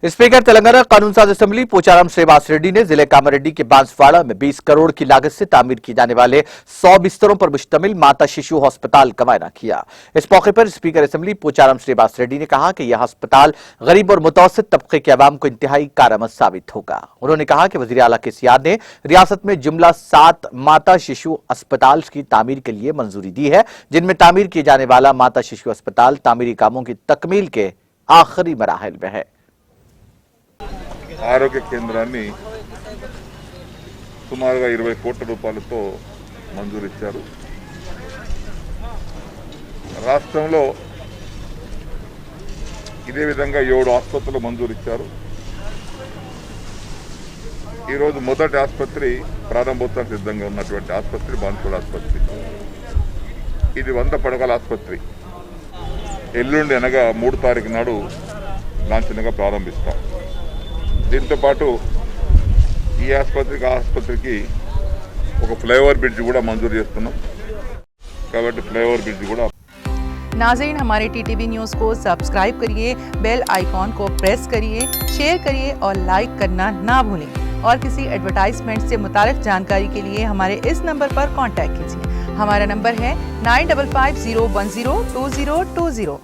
Speaker Telangana कानून साज assembly Pocharam Srinivas Reddy ने जिले कामारेड्डी के बांसवाड़ा में 20 करोड़ की लागत से तामीर किए जाने वाले 100 बिस्तरों पर मुश्तमिल माता शिशु अस्पताल का मुआयना किया। इस मौके पर स्पीकर असेंबली पोचाराम श्रीनिवास रेड्डी ने कहा कि यह अस्पताल गरीब और मुतवस्सित तबके के अवाम को इंतहाई कारआमद साबित होगा। उन्होंने कहा कि वजीर आला केसीआर ने रियासत में जुमला 7 माता शिशु अस्पताल की तामीर के लिए मंजूरी दी है, जिनमें तामीर किए जाने वाला माता शिशु अस्पताल तामीरी कामों की तकमील के आखिरी मराहिल में है। ఆరోగ్య కేంద్రాన్ని సుమారుగా 20 కోట్ల రూపాయలతో మంజూరు ఇచ్చారు. రాష్ట్రంలో ఇదే విధంగా 7 ఆసుపత్రులు మంజూరు ఇచ్చారు. ఈరోజు మొదటి ఆసుపత్రి ప్రారంభోత్సవం సిద్ధంగా ఉన్నటువంటి ఆసుపత్రి బాన్సువాడ ఆసుపత్రి. ఇది 100 పడకల ఆసుపత్రి. ఎల్లుండి అనగా 3 తారీఖు నాడు లాంఛనంగా ప్రారంభిస్తాం. దీంతో పాటు ఈ ఆసుపత్రికి ఒక ఫ్లైఓవర్ బ్రిడ్జ్ కూడా మంజూరు చేస్తున్నాం. కాబట్టి ఫ్లైఓవర్ బ్రిడ్జ్ కూడా नाज़रीन, हमारे टीटीवी न्यूज़ को सब्सक्राइब करिए, बेल आइकॉन को प्रेस करिए, शेयर करिए और लाइक करना ना भूलें। और किसी एडवर्टाइजमेंट से मुताल्लिक़ जानकारी के लिए हमारे इस नंबर पर कांटेक्ट कीजिए। हमारा नंबर है 9550102020।